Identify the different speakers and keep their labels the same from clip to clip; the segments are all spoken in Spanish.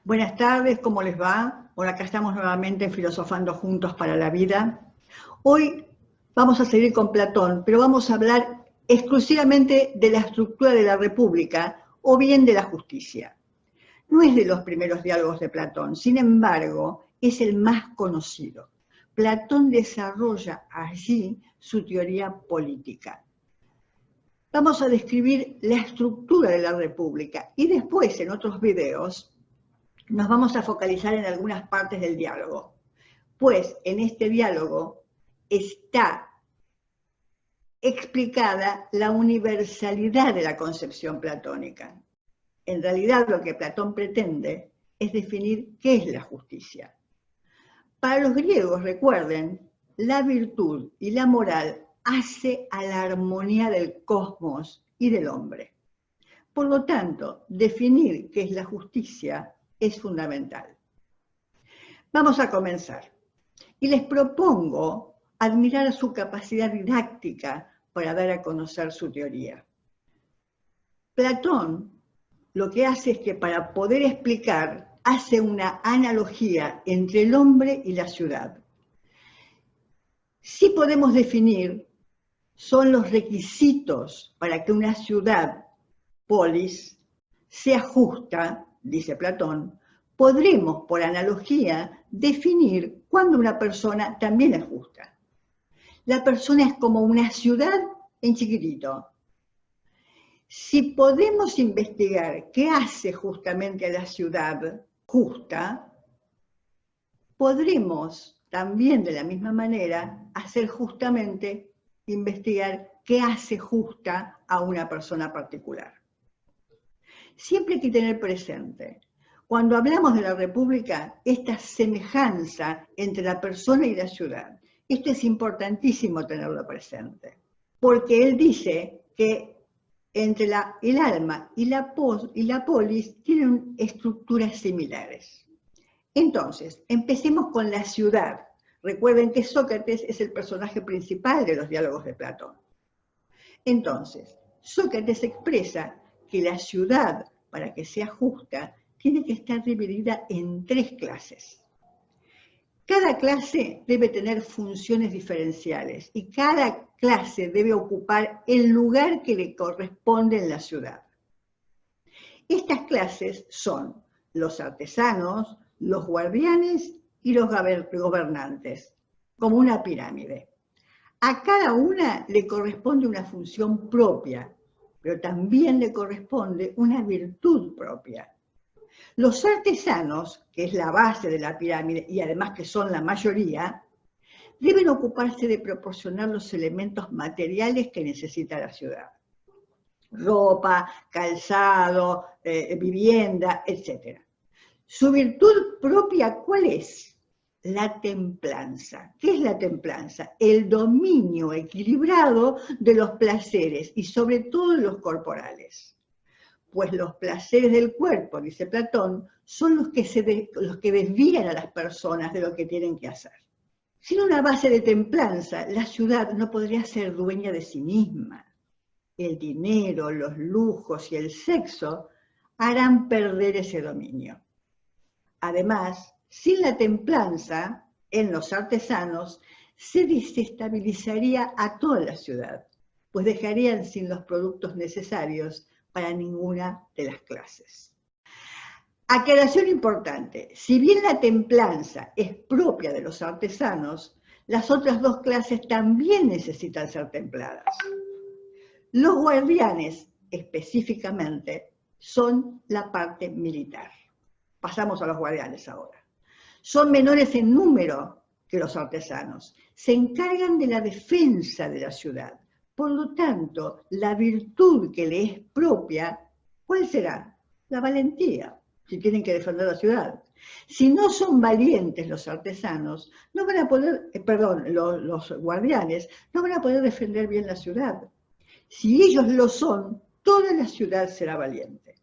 Speaker 1: Buenas tardes, ¿cómo les va? Bueno, acá estamos nuevamente en Filosofando Juntos para la Vida. Hoy vamos a seguir con Platón, pero vamos a hablar exclusivamente de la estructura de la República o bien de la justicia. No es de los primeros diálogos de Platón, sin embargo, es el más conocido. Platón desarrolla allí su teoría política. Vamos a describir la estructura de la República y después, en otros videos, nos vamos a focalizar en algunas partes del diálogo, pues en este diálogo está explicada la universalidad de la concepción platónica. En realidad lo que Platón pretende es definir qué es la justicia. Para los griegos, recuerden, la virtud y la moral hace a la armonía del cosmos y del hombre. Por lo tanto, definir qué es la justicia es fundamental. Vamos a comenzar. Y les propongo admirar su capacidad didáctica para dar a conocer su teoría. Platón lo que hace es que para poder explicar, hace una analogía entre el hombre y la ciudad. Sí podemos definir, son los requisitos para que una ciudad, polis, sea justa, dice Platón. Podremos, por analogía, definir cuándo una persona también es justa. La persona es como una ciudad en chiquitito. Si podemos investigar qué hace justamente a la ciudad justa, podremos también de la misma manera hacer justamente investigar qué hace justa a una persona particular. Siempre hay que tener presente, cuando hablamos de la República, esta semejanza entre la persona y la ciudad. Esto es importantísimo tenerlo presente, porque él dice que entre el alma y la polis tienen estructuras similares. Entonces, empecemos con la ciudad. Recuerden que Sócrates es el personaje principal de los diálogos de Platón. Entonces, Sócrates expresa que la ciudad, para que sea justa, tiene que estar dividida en 3 clases. Cada clase debe tener funciones diferenciales y cada clase debe ocupar el lugar que le corresponde en la ciudad. Estas clases son los artesanos, los guardianes y los gobernantes, como una pirámide. A cada una le corresponde una función propia, pero también le corresponde una virtud propia. Los artesanos, que es la base de la pirámide y además que son la mayoría, deben ocuparse de proporcionar los elementos materiales que necesita la ciudad. Ropa, calzado, vivienda, etc. Su virtud propia, ¿cuál es? La templanza. ¿Qué es la templanza? El dominio equilibrado de los placeres y sobre todo de los corporales. Pues los placeres del cuerpo, dice Platón, son los que desvían a las personas de lo que tienen que hacer. Sin una base de templanza, la ciudad no podría ser dueña de sí misma. El dinero, los lujos y el sexo harán perder ese dominio. Además, sin la templanza, en los artesanos, se desestabilizaría a toda la ciudad, pues dejarían sin los productos necesarios para ninguna de las clases. Aclaración importante, si bien la templanza es propia de los artesanos, las otras 2 clases también necesitan ser templadas. Los guardianes, específicamente, son la parte militar. Pasamos a los guardianes ahora. Son menores en número que los artesanos. Se encargan de la defensa de la ciudad. Por lo tanto, la virtud que le es propia, ¿cuál será? La valentía, si tienen que defender la ciudad. Si no son valientes los artesanos, no van a poder, los guardianes, no van a poder defender bien la ciudad. Si ellos lo son, toda la ciudad será valiente.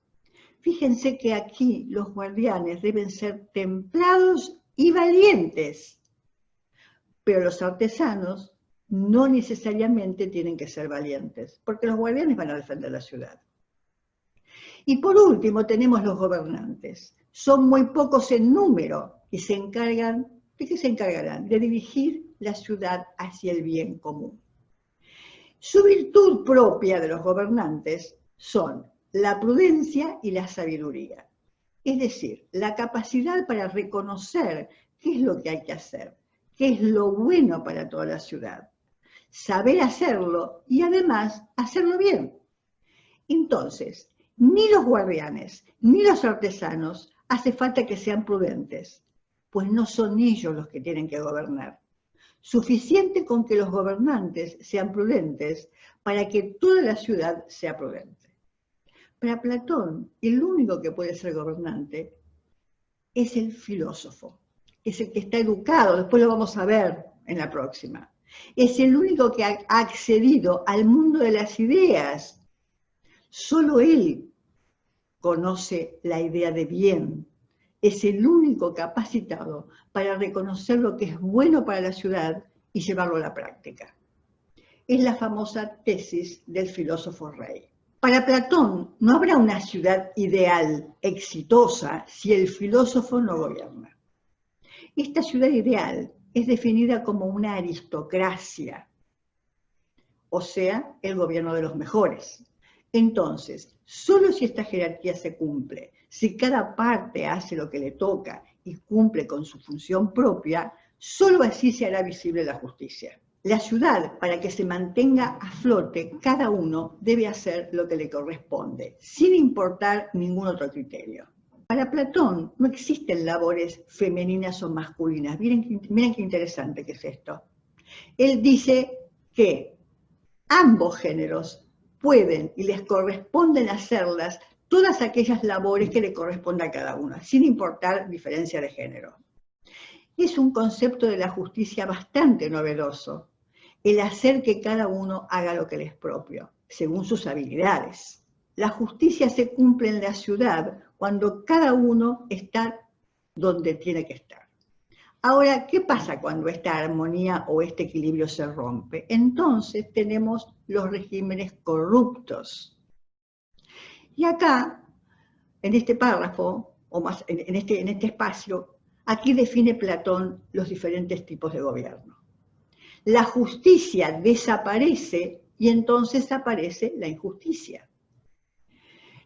Speaker 1: Fíjense que aquí los guardianes deben ser templados y valientes, pero los artesanos no necesariamente tienen que ser valientes, porque los guardianes van a defender la ciudad. Y por último tenemos los gobernantes. son muy pocos en número y se encargan, ¿de qué se encargarán? De dirigir la ciudad hacia el bien común. Su virtud propia de los gobernantes son la prudencia y la sabiduría. Es decir, la capacidad para reconocer qué es lo que hay que hacer, qué es lo bueno para toda la ciudad, saber hacerlo y además hacerlo bien. Entonces, ni los guardianes ni los artesanos hace falta que sean prudentes, pues no son ellos los que tienen que gobernar. Suficiente con que los gobernantes sean prudentes para que toda la ciudad sea prudente. Para Platón, el único que puede ser gobernante es el filósofo, es el que está educado, después lo vamos a ver en la próxima. Es el único que ha accedido al mundo de las ideas. Solo él conoce la idea de bien. Es el único capacitado para reconocer lo que es bueno para la ciudad y llevarlo a la práctica. Es la famosa tesis del filósofo rey. Para Platón no habrá una ciudad ideal, exitosa, si el filósofo no gobierna. Esta ciudad ideal es definida como una aristocracia, o sea, el gobierno de los mejores. Entonces, solo si esta jerarquía se cumple, si cada parte hace lo que le toca y cumple con su función propia, solo así se hará visible la justicia. La ciudad, para que se mantenga a flote, cada uno debe hacer lo que le corresponde, sin importar ningún otro criterio. Para Platón no existen labores femeninas o masculinas. Miren qué interesante que es esto. Él dice que ambos géneros pueden y les corresponden hacerlas todas aquellas labores que le correspondan a cada uno, sin importar diferencia de género. Es un concepto de la justicia bastante novedoso, el hacer que cada uno haga lo que le es propio, según sus habilidades. La justicia se cumple en la ciudad cuando cada uno está donde tiene que estar. Ahora, ¿qué pasa cuando esta armonía o este equilibrio se rompe? Entonces tenemos los regímenes corruptos. Y acá, en este párrafo, o más en este espacio, aquí define Platón los diferentes tipos de gobierno. La justicia desaparece y entonces aparece la injusticia.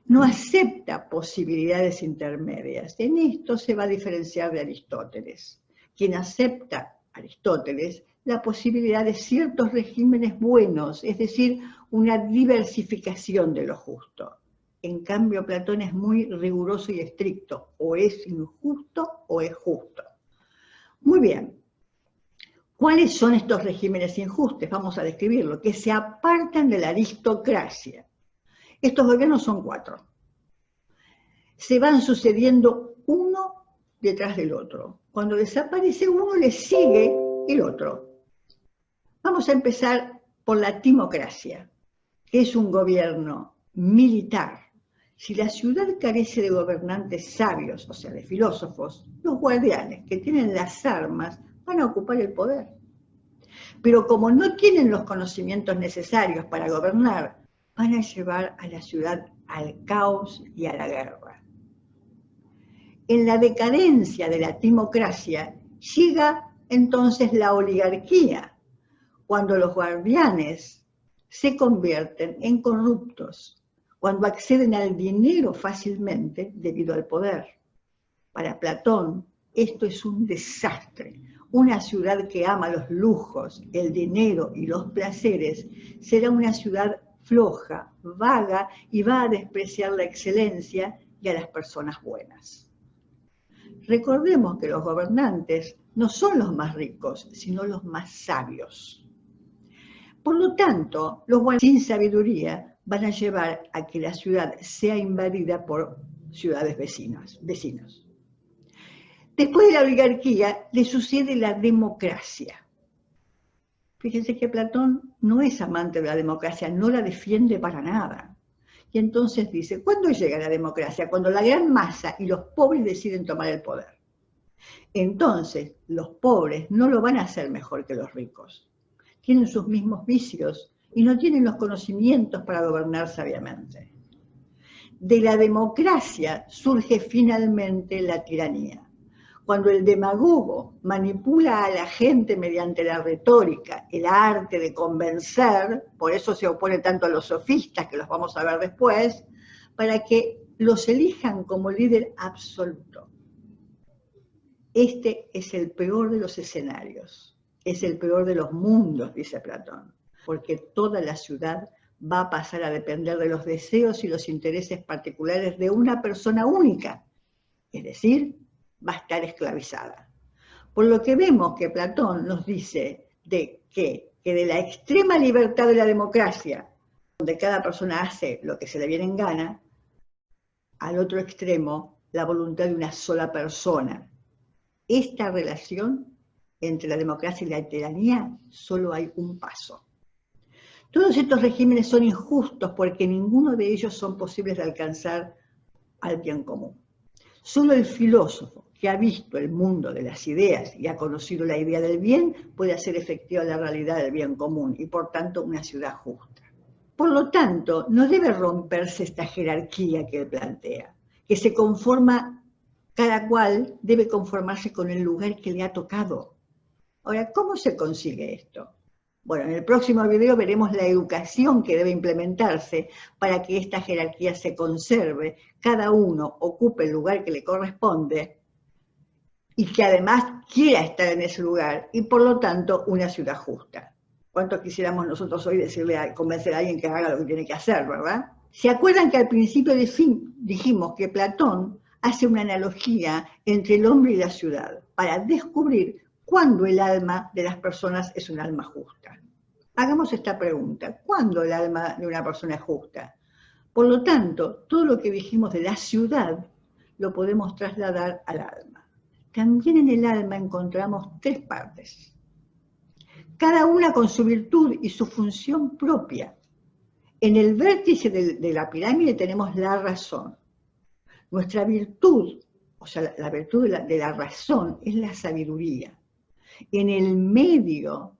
Speaker 1: No acepta posibilidades intermedias. En esto se va a diferenciar de Aristóteles, quien acepta, Aristóteles, la posibilidad de ciertos regímenes buenos, es decir, una diversificación de lo justo. En cambio, Platón es muy riguroso y estricto, o es injusto o es justo. Muy bien. ¿Cuáles son estos regímenes injustos? Vamos a describirlo, que se apartan de la aristocracia. Estos gobiernos son 4. Se van sucediendo uno detrás del otro. Cuando desaparece uno, le sigue el otro. Vamos a empezar por la timocracia, que es un gobierno militar. Si la ciudad carece de gobernantes sabios, o sea, de filósofos, los guardianes, que tienen las armas, van a ocupar el poder. Pero como no tienen los conocimientos necesarios para gobernar, van a llevar a la ciudad al caos y a la guerra. En la decadencia de la timocracia llega entonces la oligarquía, cuando los guardianes se convierten en corruptos, cuando acceden al dinero fácilmente debido al poder. Para Platón, esto es un desastre. Una ciudad que ama los lujos, el dinero y los placeres será una ciudad floja, vaga y va a despreciar la excelencia y a las personas buenas. Recordemos que los gobernantes no son los más ricos, sino los más sabios. Por lo tanto, los guardianes sin sabiduría van a llevar a que la ciudad sea invadida por ciudades vecinas. Después de la oligarquía le sucede la democracia. Fíjense que Platón no es amante de la democracia, no la defiende para nada. Y entonces dice, ¿cuándo llega la democracia? Cuando la gran masa y los pobres deciden tomar el poder. Entonces, los pobres no lo van a hacer mejor que los ricos. Tienen sus mismos vicios y no tienen los conocimientos para gobernar sabiamente. de la democracia surge finalmente la tiranía. Cuando el demagogo manipula a la gente mediante la retórica, el arte de convencer, por eso se opone tanto a los sofistas, que los vamos a ver después, para que los elijan como líder absoluto. Este es el peor de los escenarios, es el peor de los mundos, dice Platón, porque toda la ciudad va a pasar a depender de los deseos y los intereses particulares de una persona única, es decir, va a estar esclavizada. Por lo que vemos que Platón nos dice que de la extrema libertad de la democracia, donde cada persona hace lo que se le viene en gana, al otro extremo, la voluntad de una sola persona. Esta relación entre la democracia y la tiranía, solo hay un paso. Todos estos regímenes son injustos porque ninguno de ellos son posibles de alcanzar al bien común. Solo el filósofo que ha visto el mundo de las ideas y ha conocido la idea del bien puede hacer efectiva la realidad del bien común y por tanto una ciudad justa. Por lo tanto, no debe romperse esta jerarquía que él plantea, que se conforma, cada cual debe conformarse con el lugar que le ha tocado. Ahora, ¿cómo se consigue esto? Bueno, en el próximo video veremos la educación que debe implementarse para que esta jerarquía se conserve, cada uno ocupe el lugar que le corresponde y que además quiera estar en ese lugar y por lo tanto una ciudad justa. ¿Cuánto quisiéramos nosotros hoy convencer a alguien que haga lo que tiene que hacer, verdad? ¿Se acuerdan que al principio dijimos que Platón hace una analogía entre el hombre y la ciudad para descubrir cuándo el alma de las personas es un alma justa? Hagamos esta pregunta: ¿cuándo el alma de una persona es justa? Por lo tanto, todo lo que dijimos de la ciudad lo podemos trasladar al alma. También en el alma encontramos tres partes, cada una con su virtud y su función propia. En el vértice de la pirámide tenemos la razón. Nuestra virtud, o sea, la virtud de la razón, es la sabiduría. En el medio,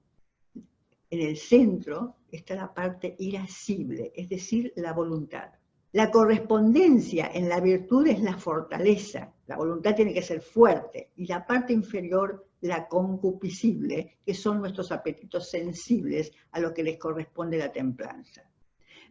Speaker 1: en el centro, está la parte irascible, es decir, la voluntad. La correspondencia en la virtud es la fortaleza, la voluntad tiene que ser fuerte, y la parte inferior, la concupiscible, que son nuestros apetitos sensibles a lo que les corresponde la templanza.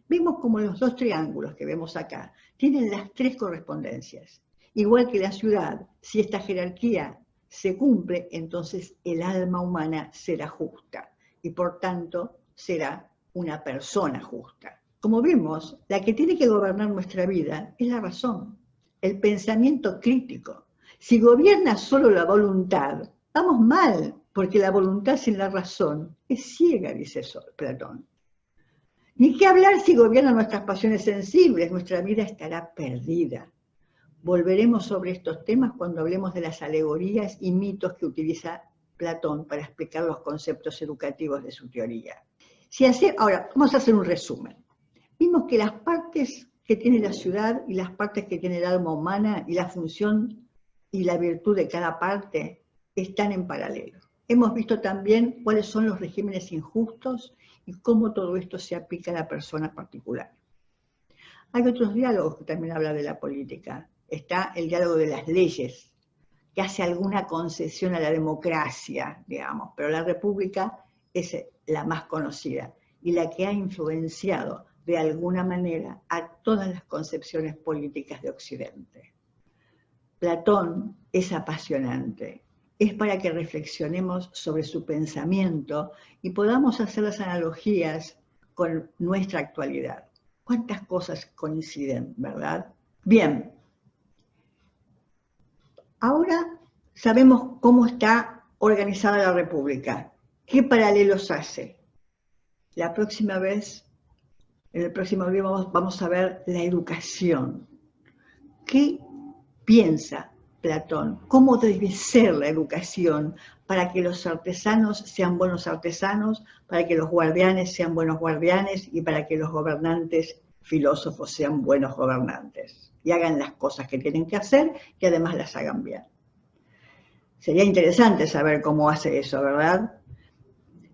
Speaker 1: Vemos como los dos triángulos que vemos acá tienen las tres correspondencias. Igual que la ciudad, si esta jerarquía se cumple, entonces el alma humana será justa y por tanto será una persona justa. Como vemos, la que tiene que gobernar nuestra vida es la razón, el pensamiento crítico. Si gobierna solo la voluntad, vamos mal, porque la voluntad sin la razón es ciega, dice Platón. Ni qué hablar si gobiernan nuestras pasiones sensibles, nuestra vida estará perdida. Volveremos sobre estos temas cuando hablemos de las alegorías y mitos que utiliza Platón para explicar los conceptos educativos de su teoría. Ahora, vamos a hacer un resumen. Vimos que las partes que tiene la ciudad y las partes que tiene el alma humana y la función y la virtud de cada parte están en paralelo. Hemos visto también cuáles son los regímenes injustos y cómo todo esto se aplica a la persona particular. Hay otros diálogos que también hablan de la política. Está el diálogo de las leyes, que hace alguna concesión a la democracia, digamos, pero la república es la más conocida y la que ha influenciado de alguna manera a todas las concepciones políticas de Occidente. Platón es apasionante, es para que reflexionemos sobre su pensamiento y podamos hacer las analogías con nuestra actualidad. ¿Cuántas cosas coinciden, verdad? Bien, ahora sabemos cómo está organizada la República. ¿Qué paralelos hace? La próxima vez, en el próximo video vamos a ver la educación. ¿Qué piensa Platón? ¿Cómo debe ser la educación para que los artesanos sean buenos artesanos, para que los guardianes sean buenos guardianes y para que los gobernantes, filósofos, sean buenos gobernantes y hagan las cosas que tienen que hacer y además las hagan bien? Sería interesante saber cómo hace eso, ¿verdad?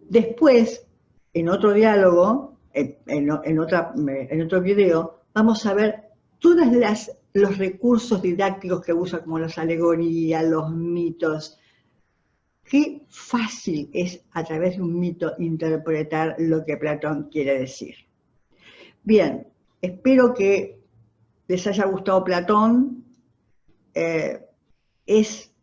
Speaker 1: Después, en otro diálogo, en otro video, vamos a ver todos los recursos didácticos que usa, como las alegorías, los mitos. Qué fácil es a través de un mito interpretar lo que Platón quiere decir. Bien, espero que les haya gustado Platón. Es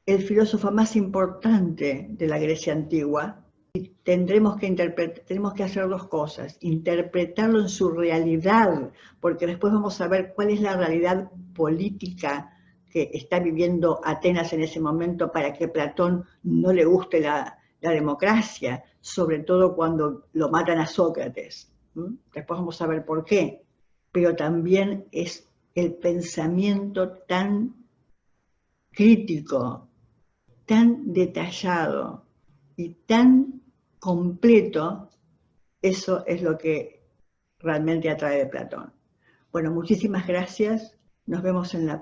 Speaker 1: el filósofo más importante de la Grecia antigua. Y tenemos que hacer dos cosas: interpretarlo en su realidad, porque después vamos a ver cuál es la realidad política que está viviendo Atenas en ese momento para que Platón no le guste la democracia, sobre todo cuando lo matan a Sócrates. Después vamos a ver por qué. Pero también es el pensamiento tan crítico, tan detallado y tan completo, eso es lo que realmente atrae de Platón. Bueno, muchísimas gracias. Nos vemos en el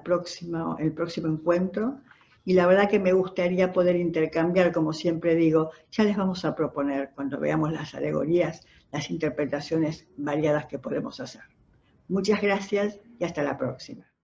Speaker 1: próximo encuentro. Y la verdad que me gustaría poder intercambiar, como siempre digo, ya les vamos a proponer, cuando veamos las alegorías, las interpretaciones variadas que podemos hacer. Muchas gracias y hasta la próxima.